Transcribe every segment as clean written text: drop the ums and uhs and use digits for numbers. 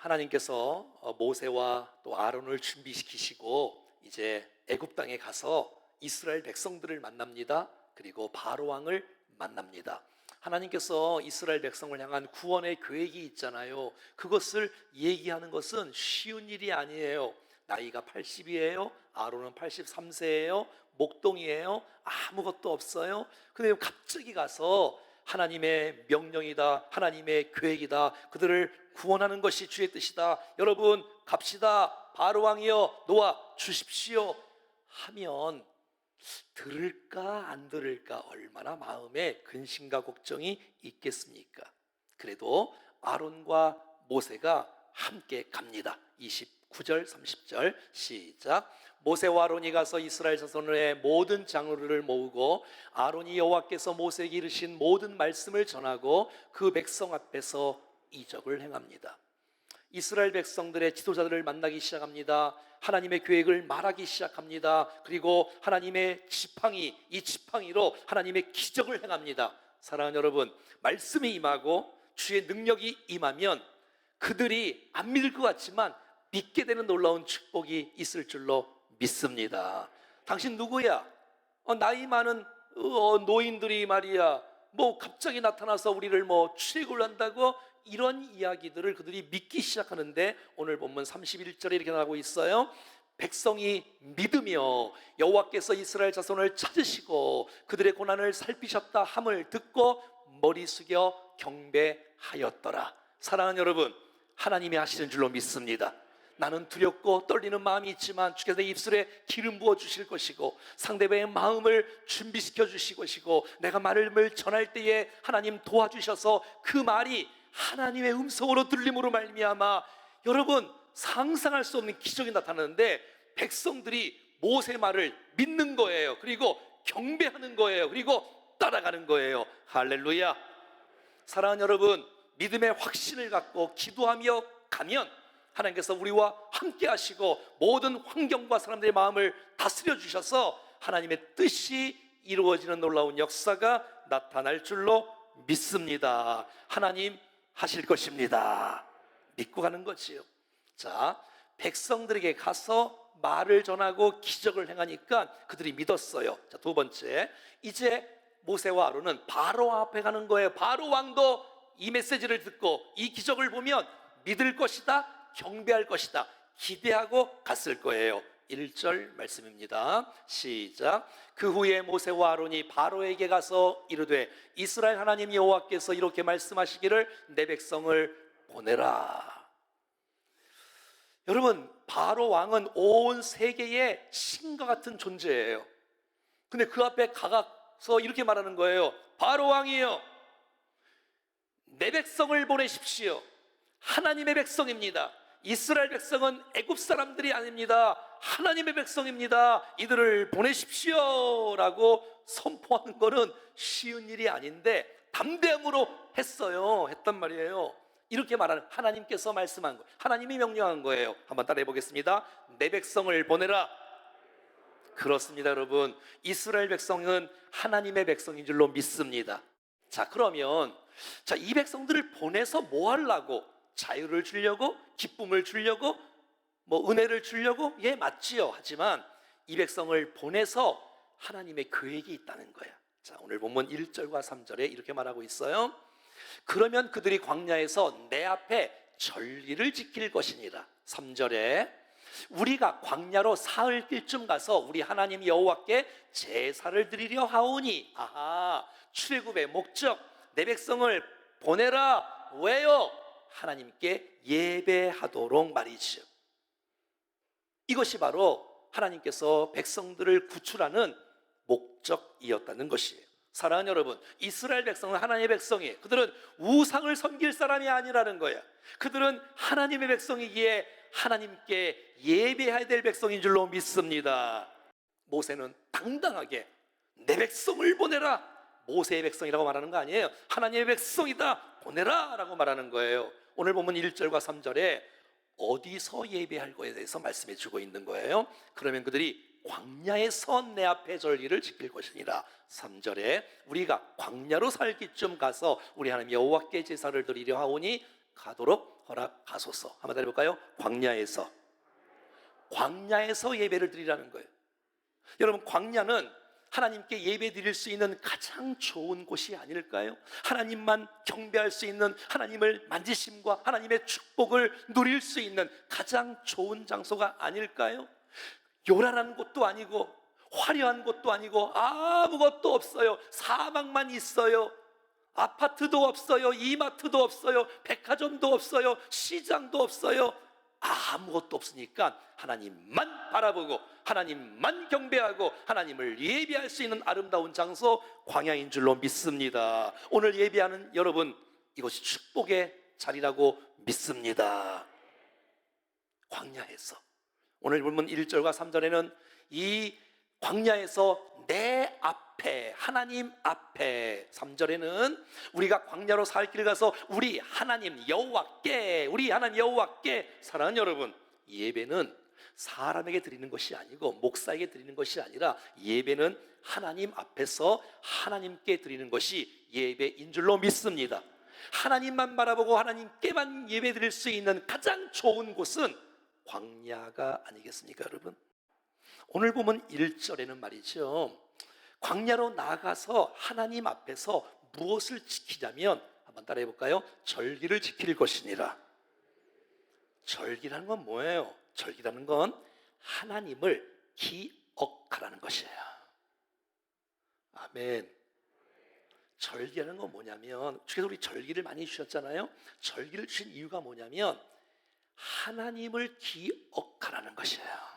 하나님께서 모세와 또 아론을 준비시키시고 이제 애굽 땅에 가서 이스라엘 백성들을 만납니다. 그리고 바로 왕을 만납니다. 하나님께서 이스라엘 백성을 향한 구원의 계획이 있잖아요. 그것을 얘기하는 것은 쉬운 일이 아니에요. 나이가 80이에요. 아론은 83세예요. 목동이에요. 아무것도 없어요. 근데 갑자기 가서 하나님의 명령이다, 하나님의 계획이다, 그들을 구원하는 것이 주의 뜻이다, 여러분 갑시다, 바로 왕이여 놓아 주십시오 하면 들을까 안 들을까 얼마나 마음에 근심과 걱정이 있겠습니까? 그래도 아론과 모세가 함께 갑니다. 29절 30절 시작. 모세와 아론이 가서 이스라엘 자손의 모든 장로를 모으고 아론이 여호와께서 모세에게 이르신 모든 말씀을 전하고 그 백성 앞에서 이적을 행합니다. 이스라엘 백성들의 지도자들을 만나기 시작합니다. 하나님의 계획을 말하기 시작합니다. 그리고 하나님의 지팡이, 이 지팡이로 하나님의 기적을 행합니다. 사랑하는 여러분, 말씀이 임하고 주의 능력이 임하면 그들이 안 믿을 것 같지만 믿게 되는 놀라운 축복이 있을 줄로 믿습니다. 당신 누구야? 나이 많은 노인들이 말이야 뭐 갑자기 나타나서 우리를 뭐 출애굽을 한다고, 이런 이야기들을 그들이 믿기 시작하는데 오늘 본문 31절에 이렇게 나오고 있어요. 백성이 믿으며 여호와께서 이스라엘 자손을 찾으시고 그들의 고난을 살피셨다 함을 듣고 머리 숙여 경배하였더라. 사랑하는 여러분, 하나님이 하시는 줄로 믿습니다. 나는 두렵고 떨리는 마음이 있지만 주께서 입술에 기름 부어 주실 것이고 상대방의 마음을 준비시켜 주실 것이고 내가 말을 전할 때에 하나님 도와주셔서 그 말이 하나님의 음성으로 들림으로 말미암아 여러분 상상할 수 없는 기적이 나타나는데 백성들이 모세 말을 믿는 거예요. 그리고 경배하는 거예요. 그리고 따라가는 거예요. 할렐루야. 사랑하는 여러분, 믿음의 확신을 갖고 기도하며 가면 하나님께서 우리와 함께 하시고 모든 환경과 사람들의 마음을 다스려 주셔서 하나님의 뜻이 이루어지는 놀라운 역사가 나타날 줄로 믿습니다. 하나님 하실 것입니다. 믿고 가는 거지요. 자, 백성들에게 가서 말을 전하고 기적을 행하니까 그들이 믿었어요. 자, 두 번째, 이제 모세와 아론은 바로 앞에 가는 거예요. 바로 왕도 이 메시지를 듣고 이 기적을 보면 믿을 것이다, 경배할 것이다, 기대하고 갔을 거예요. 1절 말씀입니다. 시작. 그 후에 모세와 아론이 바로에게 가서 이르되 이스라엘 하나님 여호와께서 이렇게 말씀하시기를 내 백성을 보내라. 여러분, 바로 왕은 온 세계의 신과 같은 존재예요. 근데 그 앞에 가서 이렇게 말하는 거예요. 바로 왕이요, 내 백성을 보내십시오. 하나님의 백성입니다. 이스라엘 백성은 애굽 사람들이 아닙니다. 하나님의 백성입니다. 이들을 보내십시오 라고 선포하는 것은 쉬운 일이 아닌데 담대함으로 했단 말이에요. 이렇게 말하는, 하나님께서 말씀한 거, 하나님이 명령한 거예요. 한번 따라해 보겠습니다. 내 백성을 보내라. 그렇습니다. 여러분, 이스라엘 백성은 하나님의 백성인 줄로 믿습니다. 자, 그러면 이 백성들을 보내서 뭐 하려고? 자유를 주려고? 기쁨을 주려고? 뭐 은혜를 주려고? 예, 맞지요. 하지만 이 백성을 보내서 하나님의 계획이 있다는 거야. 자, 오늘 본문 1절과 3절에 이렇게 말하고 있어요. 그러면 그들이 광야에서 내 앞에 전리를 지킬 것이니라. 3절에 우리가 광야로 사흘 길쯤 가서 우리 하나님 여호와께 제사를 드리려 하오니. 아하, 출애굽의 목적, 내 백성을 보내라. 왜요? 하나님께 예배하도록 말이죠. 이것이 바로 하나님께서 백성들을 구출하는 목적이었다는 것이에요. 사랑하는 여러분, 이스라엘 백성은 하나님의 백성이에요. 그들은 우상을 섬길 사람이 아니라는 거예요. 그들은 하나님의 백성이기에 하나님께 예배해야 될 백성인 줄로 믿습니다. 모세는 당당하게 내 백성을 보내라, 모세의 백성이라고 말하는 거 아니에요. 하나님의 백성이다, 보내라 라고 말하는 거예요. 오늘 보면 1절과 3절에 어디서 예배할 거에 대해서 말씀해 주고 있는 거예요. 그러면 그들이 광야에서 내 앞에 전리를 지킬 것이니라. 3절에 우리가 광야로 살기쯤 가서 우리 하나님 여호와께 제사를 드리려 하오니 가도록 허락하소서. 한번 더 해볼까요? 광야에서 예배를 드리라는 거예요. 여러분, 광야는 하나님께 예배 드릴 수 있는 가장 좋은 곳이 아닐까요? 하나님만 경배할 수 있는, 하나님을 만지심과 하나님의 축복을 누릴 수 있는 가장 좋은 장소가 아닐까요? 요란한 곳도 아니고 화려한 곳도 아니고 아무것도 없어요. 사막만 있어요. 아파트도 없어요. 이마트도 없어요. 백화점도 없어요. 시장도 없어요. 아무것도 없으니까 하나님만 바라보고 하나님만 경배하고 하나님을 예배할 수 있는 아름다운 장소, 광야인 줄로 믿습니다. 오늘 예배하는 여러분, 이것이 축복의 자리라고 믿습니다. 광야에서, 오늘 본문 1절과 3절에는 이 광야에서 내 앞에, 하나님 앞에, 3절에는 우리가 광야로 살 길 가서 우리 하나님 여호와께, 사랑하는 여러분, 예배는 사람에게 드리는 것이 아니고 목사에게 드리는 것이 아니라 예배는 하나님 앞에서 하나님께 드리는 것이 예배인 줄로 믿습니다. 하나님만 바라보고 하나님께만 예배 드릴 수 있는 가장 좋은 곳은 광야가 아니겠습니까, 여러분? 오늘 보면 1절에는 말이죠, 광야로 나가서 하나님 앞에서 무엇을 지키냐면, 한번 따라해 볼까요? 절기를 지킬 것이니라. 절기라는 건 뭐예요? 절기라는 건 하나님을 기억하라는 것이에요. 아멘. 절기라는 건 뭐냐면, 주께서 우리 절기를 많이 주셨잖아요. 절기를 주신 이유가 뭐냐면 하나님을 기억하라는 것이에요.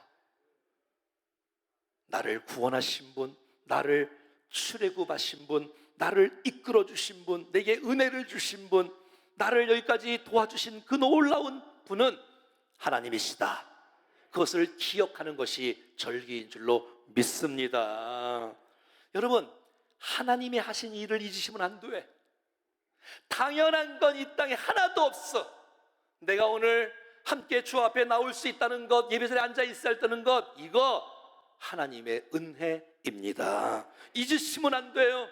나를 구원하신 분, 나를 출애굽하신 분, 나를 이끌어 주신 분, 내게 은혜를 주신 분, 나를 여기까지 도와주신 그 놀라운 분은 하나님이시다. 그것을 기억하는 것이 절기인 줄로 믿습니다. 여러분, 하나님이 하신 일을 잊으시면 안 돼. 당연한 건 이 땅에 하나도 없어. 내가 오늘 함께 주 앞에 나올 수 있다는 것, 예배자리에 앉아 있어야 한다는 것, 이거 하나님의 은혜입니다. 잊으시면 안 돼요.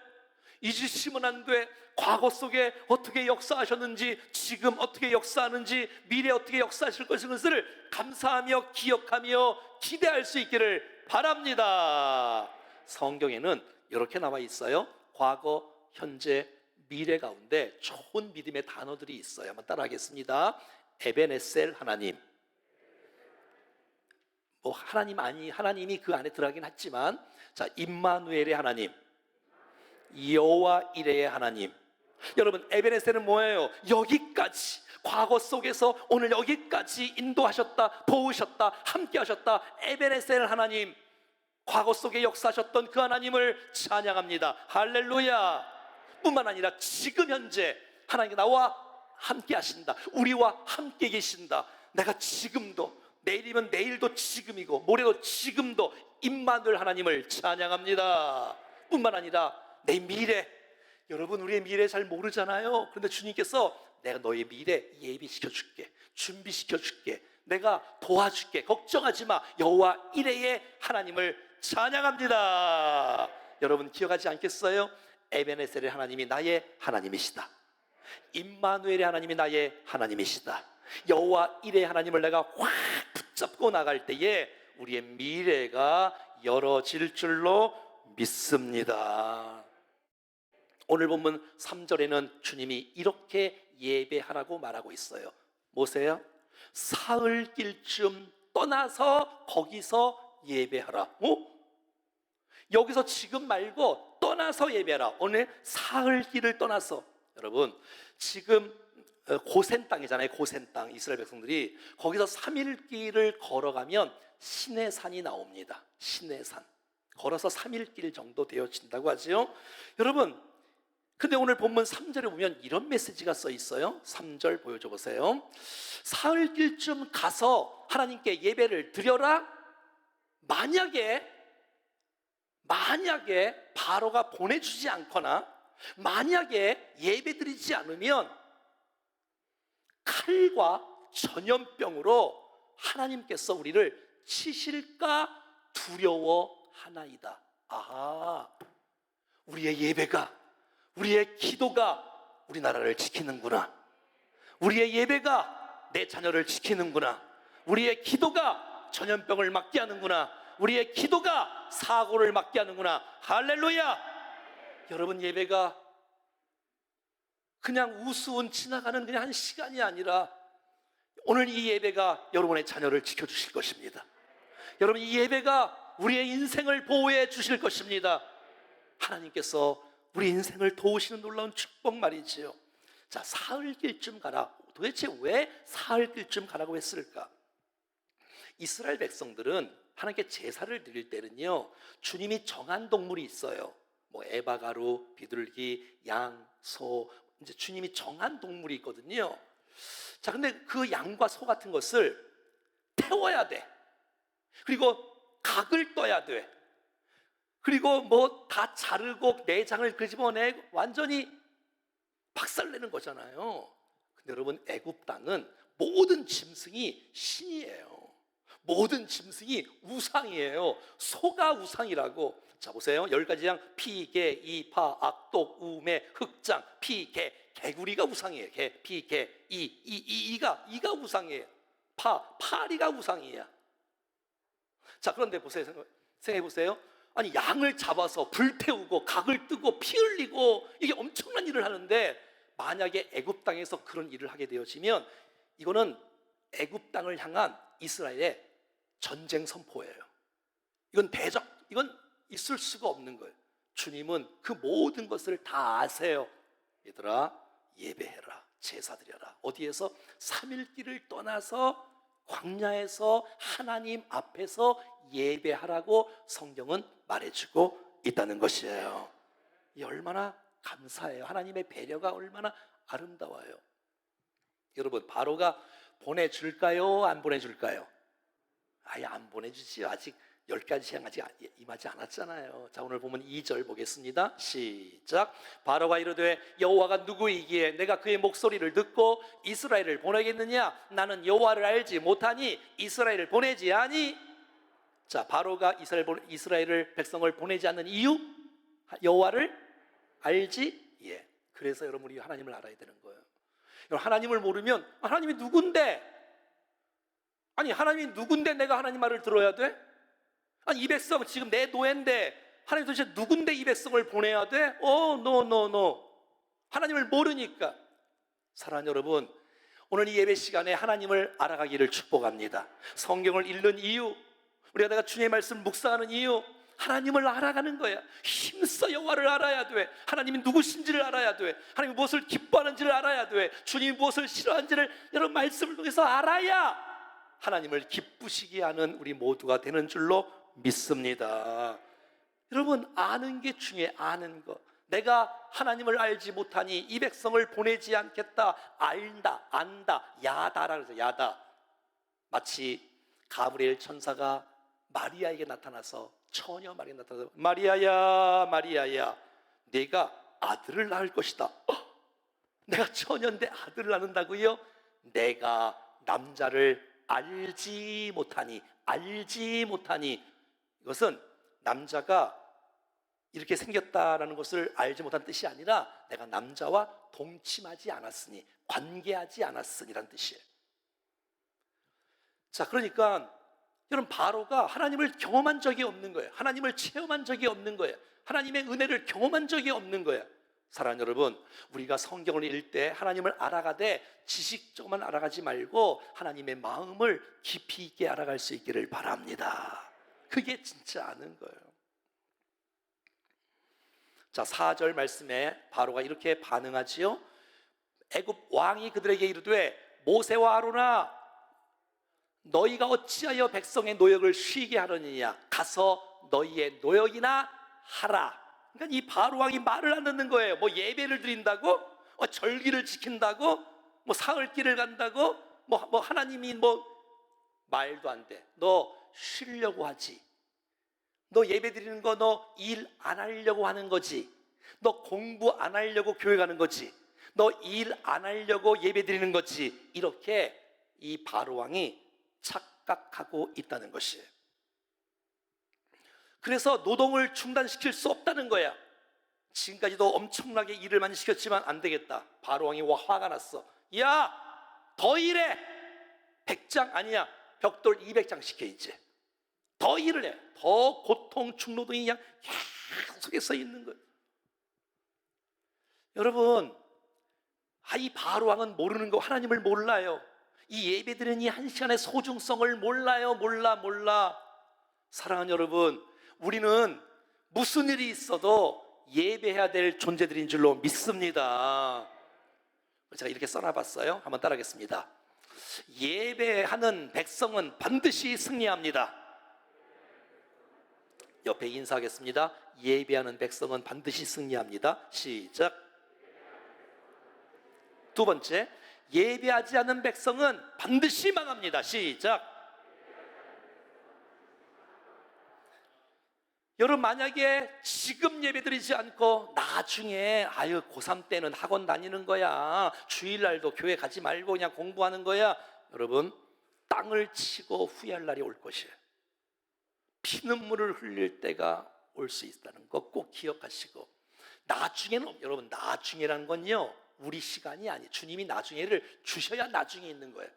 잊으시면 안 돼. 과거 속에 어떻게 역사하셨는지, 지금 어떻게 역사하는지, 미래에 어떻게 역사하실 것을 감사하며 기억하며 기대할 수 있기를 바랍니다. 성경에는 이렇게 나와 있어요. 과거, 현재, 미래 가운데 좋은 믿음의 단어들이 있어요. 한번 따라하겠습니다. 에베네셀 하나님, 뭐 하나님이 그 안에 들어가긴 했지만, 자, 임마누엘의 하나님, 여호와 이레의 하나님. 여러분, 에베네셀은 뭐예요? 여기까지, 과거 속에서 오늘 여기까지 인도하셨다, 도우셨다, 함께 하셨다. 에베네셀 하나님, 과거 속에 역사하셨던 그 하나님을 찬양합니다. 할렐루야. 뿐만 아니라 지금 현재 하나님이 나와 함께 하신다, 우리와 함께 계신다. 내가 지금도, 내일이면 내일도 지금이고 모레도 지금도 임마누엘 하나님을 찬양합니다. 뿐만 아니라 내 미래, 여러분 우리의 미래 잘 모르잖아요. 그런데 주님께서 내가 너의 미래 예비시켜줄게, 준비시켜줄게, 내가 도와줄게, 걱정하지 마. 여호와 이레의 하나님을 찬양합니다. 여러분 기억하지 않겠어요? 에베네셀의 하나님이 나의 하나님이시다. 임마누엘의 하나님이 나의 하나님이시다. 여호와 이레의 하나님을 내가 확 붙잡고 나갈 때에 우리의 미래가 열어질 줄로 믿습니다. 오늘 본문 3절에는 주님이 이렇게 예배하라고 말하고 있어요. 뭐세요? 사흘길쯤 떠나서 거기서 예배하라. 여기서 지금 말고 떠나서 예배하라. 오늘 사흘길을 떠나서. 여러분, 지금 고센 땅이잖아요. 고센 땅, 이스라엘 백성들이 거기서 3일길을 걸어가면 시내산이 나옵니다. 시내산. 걸어서 3일길 정도 되어진다고 하죠. 여러분, 근데 오늘 본문 3절에 보면 이런 메시지가 써 있어요. 3절 보여줘 보세요. 사흘길쯤 가서 하나님께 예배를 드려라. 만약에 바로가 보내주지 않거나 만약에 예배드리지 않으면 칼과 전염병으로 하나님께서 우리를 치실까 두려워하나이다. 아하, 우리의 예배가, 우리의 기도가 우리나라를 지키는구나. 우리의 예배가, 내 자녀를 지키는구나. 우리의 기도가 전염병을 막게 하는구나. 우리의 기도가 사고를 막게 하는구나. 할렐루야. 여러분, 예배가 그냥 우스운 지나가는 그냥 한 시간이 아니라 오늘 이 예배가 여러분의 자녀를 지켜주실 것입니다. 여러분, 이 예배가 우리의 인생을 보호해 주실 것입니다. 하나님께서 우리 인생을 도우시는 놀라운 축복 말이지요. 자, 사흘길쯤 가라. 도대체 왜 사흘길쯤 가라고 했을까? 이스라엘 백성들은 하나님께 제사를 드릴 때는요, 주님이 정한 동물이 있어요. 뭐 에바가루, 비둘기, 양, 소, 이제 주님이 정한 동물이 있거든요. 자, 근데 그 양과 소 같은 것을 태워야 돼. 그리고 각을 떠야 돼. 그리고 뭐 다 자르고 내장을 끄집어내 완전히 박살내는 거잖아요. 근데 여러분, 애굽 땅은 모든 짐승이 신이에요. 모든 짐승이 우상이에요. 소가 우상이라고. 자, 보세요. 10가지 양, 피, 개, 이, 파, 악독, 우매, 흑장, 피, 개. 개구리가 우상이에요. 개, 피, 개, 이가 우상이에요. 파리가 우상이에요. 자, 그런데 보세요. 생각해 보세요. 아니, 양을 잡아서 불태우고 각을 뜨고 피 흘리고 이게 엄청난 일을 하는데, 만약에 애굽 땅에서 그런 일을 하게 되어지면 이거는 애굽 땅을 향한 이스라엘의 전쟁 선포예요. 이건 있을 수가 없는 거예요. 주님은 그 모든 것을 다 아세요. 얘들아, 예배해라, 제사드려라. 어디에서? 3일길을 떠나서 광야에서 하나님 앞에서 예배하라고 성경은 말해주고 있다는 것이에요. 이 얼마나 감사해요. 하나님의 배려가 얼마나 아름다워요. 여러분, 바로가 보내줄까요? 안 보내줄까요? 아예 안 보내주지요. 아직 10가지 행 아직 임하지 않았잖아요. 자, 오늘 보면 2절 보겠습니다. 시작. 바로가 이르되 여호와가 누구이기에 내가 그의 목소리를 듣고 이스라엘을 보내겠느냐? 나는 여호와를 알지 못하니 이스라엘을 보내지 아니. 자, 바로가 이스라엘을 백성을 보내지 않는 이유? 여호와를 알지? 예. 그래서 여러분이 하나님을 알아야 되는 거예요. 여러분, 하나님을 모르면 하나님이 누군데? 아니, 하나님이 누군데 내가 하나님 말을 들어야 돼? 아니, 이 백성 지금 내 노예인데 하나님 도대체 누군데 이 백성을 보내야 돼? 노. 하나님을 모르니까. 사랑하는 여러분, 오늘 이 예배 시간에 하나님을 알아가기를 축복합니다. 성경을 읽는 이유, 우리가 내가 주님의 말씀을 묵상하는 이유, 하나님을 알아가는 거야. 힘써 여호와를 알아야 돼. 하나님이 누구신지를 알아야 돼. 하나님이 무엇을 기뻐하는지를 알아야 돼. 주님이 무엇을 싫어하는지를 여러분 말씀을 통해서 알아야 하나님을 기쁘시게 하는 우리 모두가 되는 줄로 믿습니다. 여러분, 아는 게 중요해. 아는 거. 내가 하나님을 알지 못하니 이 백성을 보내지 않겠다. 안다, 야다라 그래서 야다. 마치 가브리엘 천사가 마리아에게 나타나서, 처녀 마리아에게 나타나서 마리아야 네가 아들을 낳을 것이다. 내가 처녀인데 아들을 낳는다고요? 내가 남자를 알지 못하니. 이것은 남자가 이렇게 생겼다라는 것을 알지 못한 뜻이 아니라 내가 남자와 동침하지 않았으니, 관계하지 않았으니라는 뜻이에요. 자, 그러니까 여러분, 바로가 하나님을 경험한 적이 없는 거예요. 하나님을 체험한 적이 없는 거예요. 하나님의 은혜를 경험한 적이 없는 거예요. 사랑하는 여러분, 우리가 성경을 읽을 때 하나님을 알아가되 지식적으로만 알아가지 말고 하나님의 마음을 깊이 있게 알아갈 수 있기를 바랍니다. 그게 진짜 아는 거예요. 자, 4절 말씀에 바로가 이렇게 반응하지요. 애굽 왕이 그들에게 이르되 모세와 아론아, 너희가 어찌하여 백성의 노역을 쉬게 하느냐? 가서 너희의 노역이나 하라. 그러니까 이 바로 왕이 말을 안 듣는 거예요. 뭐 예배를 드린다고? 절기를 지킨다고? 뭐 사흘길을 간다고? 뭐 하나님이 말도 안 돼. 너 쉬려고 하지. 너 예배 드리는 거 너 일 안 하려고 하는 거지. 너 공부 안 하려고 교회 가는 거지. 너 일 안 하려고 예배 드리는 거지. 이렇게 이 바로 왕이 착각하고 있다는 것이에요. 그래서 노동을 중단시킬 수 없다는 거야. 지금까지도 엄청나게 일을 많이 시켰지만 안 되겠다. 바로 왕이 화가 났어. 야, 더 일해. 100장 아니야, 벽돌 200장 시켜. 이제 더 일을 해. 더 고통 중노동이 그냥 계속해 써 있는 거예요. 여러분, 이 바로왕은 모르는 거, 하나님을 몰라요. 이 예배드리는 이 한 시간의 소중성을 몰라요. 몰라. 사랑하는 여러분, 우리는 무슨 일이 있어도 예배해야 될 존재들인 줄로 믿습니다. 제가 이렇게 써놔봤어요. 한번 따라하겠습니다. 예배하는 백성은 반드시 승리합니다. 옆에 인사하겠습니다. 예배하는 백성은 반드시 승리합니다. 시작. 두 번째, 예배하지 않는 백성은 반드시 망합니다. 시작. 여러분, 만약에 지금 예배드리지 않고 나중에 고3 때는 학원 다니는 거야, 주일날도 교회 가지 말고 그냥 공부하는 거야, 여러분, 땅을 치고 후회할 날이 올 것이에요. 피눈물을 흘릴 때가 올 수 있다는 거 꼭 기억하시고, 나중에는, 여러분, 나중에라는 건요, 우리 시간이 아니에요. 주님이 나중에를 주셔야 나중에 있는 거예요.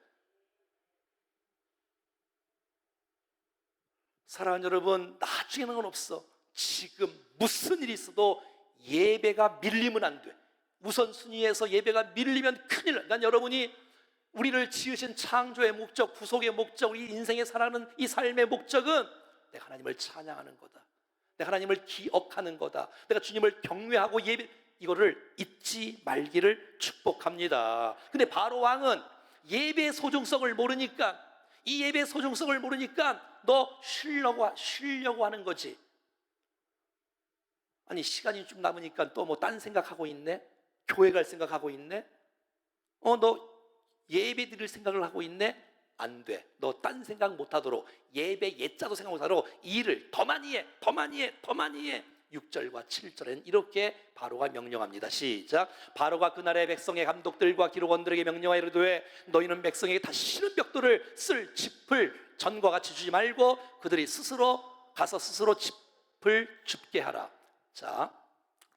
사랑하는 여러분, 나중에는 건 없어. 지금 무슨 일이 있어도 예배가 밀리면 안 돼. 우선순위에서 예배가 밀리면 큰일 나. 난 여러분이 우리를 지으신 창조의 목적, 구속의 목적, 우리 인생에 살아가는 이 삶의 목적은 내가 하나님을 찬양하는 거다, 내가 하나님을 기억하는 거다, 내가 주님을 경외하고 예배, 이거를 잊지 말기를 축복합니다. 근데 바로 왕은 예배의 소중성을 모르니까, 이 예배의 소중성을 모르니까 너 쉬려고 하는 거지. 아니, 시간이 좀 남으니까 또 뭐 딴 생각하고 있네? 교회 갈 생각하고 있네? 너 예배 드릴 생각을 하고 있네? 안 돼. 너 딴 생각 못 하도록, 예배 예자도 생각 못 하도록 일을 더 많이 해. 6절과 7절엔 이렇게 바로가 명령합니다. 시작. 바로가 그날의 백성의 감독들과 기록원들에게 명령하여 이르되, 너희는 백성에게 다시 신은 벽돌을 쓸 짚을 전과 같이 주지 말고 그들이 스스로 가서 스스로 짚을 줍게 하라. 자,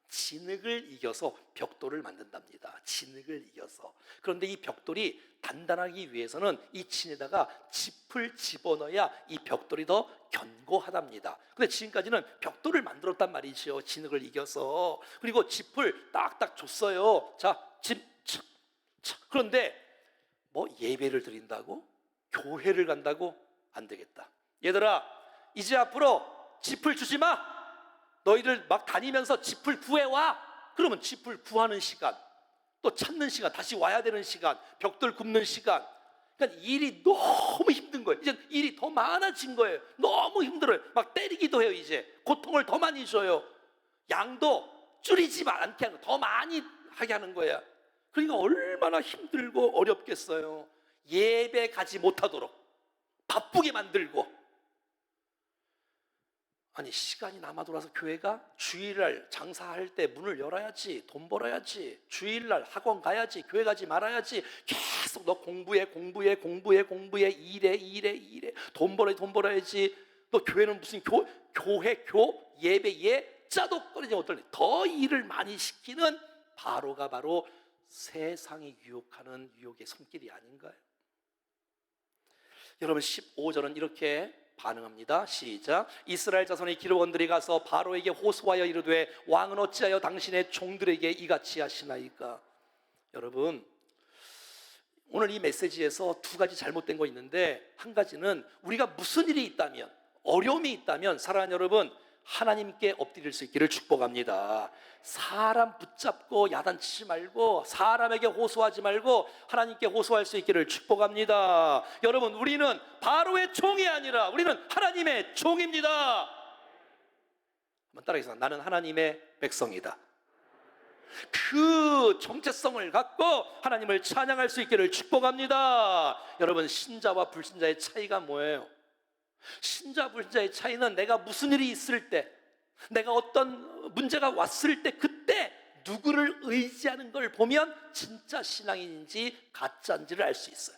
진흙을 이겨서 벽돌을 만든답니다. 진흙을 이겨서. 그런데 이 벽돌이 단단하기 위해서는 이 진에다가 짚을 집어넣어야 이 벽돌이 더 견고하답니다. 근데 지금까지는 벽돌을 만들었단 말이죠, 진흙을 이겨서. 그리고 짚을 딱딱 줬어요. 자, 짚. 그런데 뭐 예배를 드린다고? 교회를 간다고? 안 되겠다. 얘들아, 이제 앞으로 짚을 주지 마. 너희들 막 다니면서 짚을 구해와. 그러면 짚을 구하는 시간, 또 찾는 시간, 다시 와야 되는 시간, 벽돌 굽는 시간, 그러니까 일이 너무 힘든 거예요. 이제 일이 더 많아진 거예요. 너무 힘들어요. 막 때리기도 해요. 이제 고통을 더 많이 줘요. 양도 줄이지 않게 하는, 더 많이 하게 하는 거야. 그러니까 얼마나 힘들고 어렵겠어요. 예배 가지 못하도록 바쁘게 만들고. 아니, 시간이 남아 돌아서 교회가 주일날 장사할 때 문을 열어야지, 돈 벌어야지, 주일날 학원 가야지, 교회 가지 말아야지, 계속 너 공부해, 일해, 돈 벌어야지. 너 교회는 무슨 교회, 예배, 예자도 꺼내지 못하는, 더 일을 많이 시키는 바로가 바로 세상이 유혹하는 유혹의 손길이 아닌가요? 여러분, 15절은 이렇게 반응합니다. 시작. 이스라엘 자손의 기록원들이 가서 바로에게 호소하여 이르되, 왕은 어찌하여 당신의 종들에게 이같이 하시나이까? 여러분, 오늘 이 메시지에서 두 가지 잘못된 거 있는데, 한 가지는 우리가 무슨 일이 있다면, 어려움이 있다면, 사랑하는 여러분, 하나님께 엎드릴 수 있기를 축복합니다. 사람 붙잡고 야단치지 말고, 사람에게 호소하지 말고 하나님께 호소할 수 있기를 축복합니다. 여러분, 우리는 바로의 종이 아니라 우리는 하나님의 종입니다. 한번 따라해서, 나는 하나님의 백성이다. 그 정체성을 갖고 하나님을 찬양할 수 있기를 축복합니다. 여러분, 신자와 불신자의 차이가 뭐예요? 신자 불신자의 차이는 내가 무슨 일이 있을 때, 내가 어떤 문제가 왔을 때, 그때 누구를 의지하는 걸 보면 진짜 신앙인인지 가짜인지를 알 수 있어요.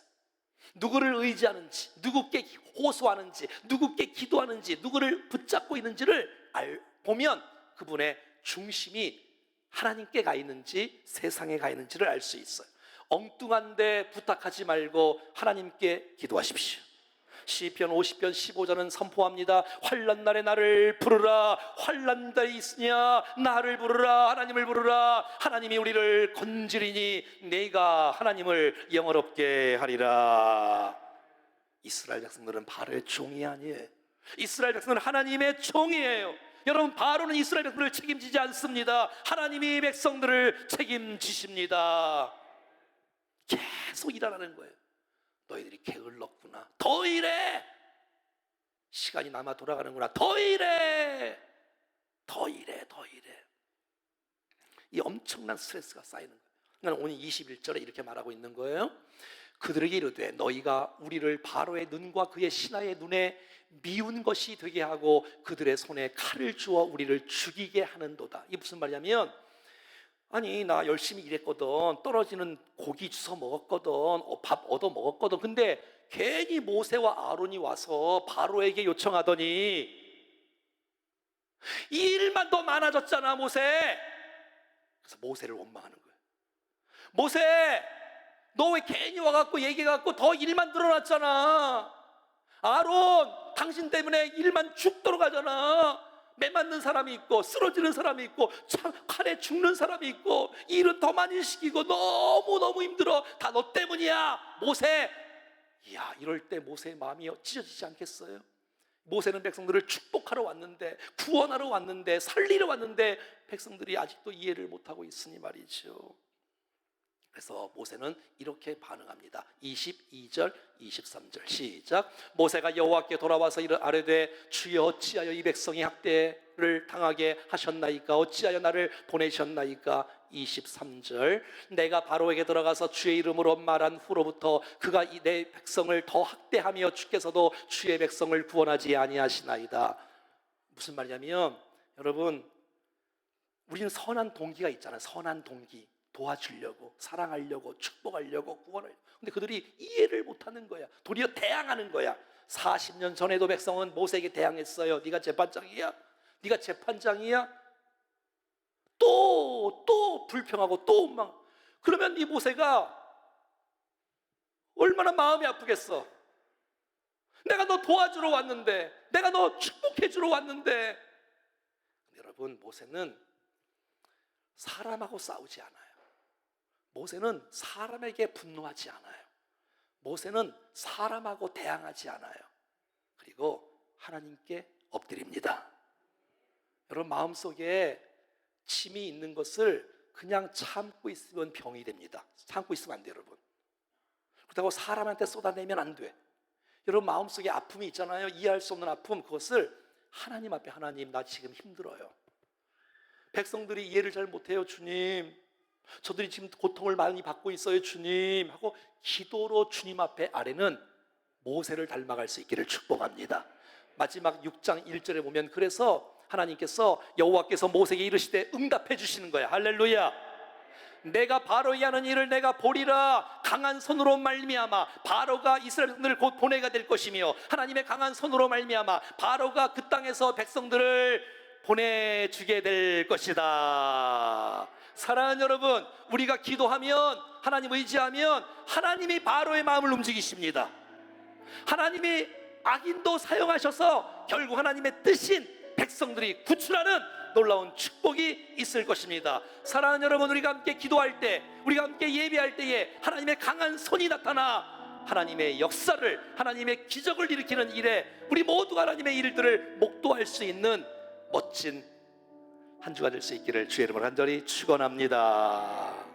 누구를 의지하는지, 누구께 호소하는지, 누구께 기도하는지, 누구를 붙잡고 있는지를 보면 그분의 중심이 하나님께 가 있는지 세상에 가 있는지를 알 수 있어요. 엉뚱한 데 부탁하지 말고 하나님께 기도하십시오. 시편 50편 15절은 선포합니다. 환난 날에 나를 부르라. 환난 날이 있으냐 나를 부르라. 하나님을 부르라. 하나님이 우리를 건지리니 내가 하나님을 영어롭게 하리라. 이스라엘 백성들은 바로의 종이 아니에요. 이스라엘 백성은 하나님의 종이에요. 여러분, 바로는 이스라엘 백성들을 책임지지 않습니다. 하나님이 백성들을 책임지십니다. 계속 일하라는 거예요. 너희들이 게을렀구나. 더 일해. 시간이 남아 돌아가는구나. 더 일해. 더 일해. 더 일해. 이 엄청난 스트레스가 쌓이는 거예요. 그러니까 오늘 21절에 이렇게 말하고 있는 거예요. 그들에게 이르되 너희가 우리를 바로의 눈과 그의 신하의 눈에 미운 것이 되게 하고 그들의 손에 칼을 주어 우리를 죽이게 하는도다. 이게 무슨 말이냐면, 아니 나 열심히 일했거든. 떨어지는 고기 주워 먹었거든. 밥 얻어 먹었거든. 근데 괜히 모세와 아론이 와서 바로에게 요청하더니 이 일만 더 많아졌잖아 모세. 그래서 모세를 원망하는 거예요. 모세, 너 왜 괜히 와갖고 얘기해갖고 더 일만 늘어났잖아. 아론, 당신 때문에 일만 죽도록 하잖아. 매 맞는 사람이 있고 쓰러지는 사람이 있고 칼에 죽는 사람이 있고 일은 더 많이 시키고 너무너무 힘들어. 다 너 때문이야 모세. 이야, 이럴 때 모세의 마음이 찢어지지 않겠어요? 모세는 백성들을 축복하러 왔는데, 구원하러 왔는데, 살리러 왔는데 백성들이 아직도 이해를 못하고 있으니 말이죠. 그래서 모세는 이렇게 반응합니다. 22절 23절 시작. 모세가 여호와께 돌아와서 아뢰되 주여 어찌하여 이 백성이 학대를 당하게 하셨나이까? 어찌하여 나를 보내셨나이까? 23절. 내가 바로에게 들어가서 주의 이름으로 말한 후로부터 그가 내 백성을 더 학대하며 주께서도 주의 백성을 구원하지 아니하시나이다. 무슨 말이냐면, 여러분, 우리는 선한 동기가 있잖아요. 선한 동기. 도와주려고, 사랑하려고, 축복하려고, 구원하려고. 근데 그들이 이해를 못하는 거야. 도리어 대항하는 거야. 40년 전에도 백성은 모세에게 대항했어요. 네가 재판장이야? 네가 재판장이야? 또 불평하고 또 원망. 그러면 이 모세가 얼마나 마음이 아프겠어. 내가 너 도와주러 왔는데, 내가 너 축복해 주러 왔는데. 여러분, 모세는 사람하고 싸우지 않아요. 모세는 사람에게 분노하지 않아요. 모세는 사람하고 대항하지 않아요. 그리고 하나님께 엎드립니다. 여러분, 마음속에 침이 있는 것을 그냥 참고 있으면 병이 됩니다. 참고 있으면 안 돼요, 여러분. 그렇다고 사람한테 쏟아내면 안 돼. 여러분, 마음속에 아픔이 있잖아요. 이해할 수 없는 아픔. 그것을 하나님 앞에, 하나님 나 지금 힘들어요. 백성들이 이해를 잘 못해요. 주님, 저들이 지금 고통을 많이 받고 있어요. 주님 하고 기도로 주님 앞에 아뢰는 모세를 닮아갈 수 있기를 축복합니다. 마지막 6장 1절에 보면, 그래서 하나님께서 여호와께서 모세에게 이르시되 응답해 주시는 거야. 할렐루야. 내가 바로의 하는 일을 내가 보리라. 강한 손으로 말미암아 바로가 이스라엘 백성들을 곧 보내가 될 것이며, 하나님의 강한 손으로 말미암아 바로가 그 땅에서 백성들을 보내주게 될 것이다. 사랑하는 여러분, 우리가 기도하면, 하나님 의지하면 하나님이 바로의 마음을 움직이십니다. 하나님이 악인도 사용하셔서 결국 하나님의 뜻인 백성들이 구출하는 놀라운 축복이 있을 것입니다. 사랑하는 여러분, 우리가 함께 기도할 때, 우리가 함께 예배할 때에 하나님의 강한 손이 나타나 하나님의 역사를, 하나님의 기적을 일으키는 일에 우리 모두가 하나님의 일들을 목도할 수 있는 멋진 한 주가 될 수 있기를 주의 이름으로 간절히 축원합니다.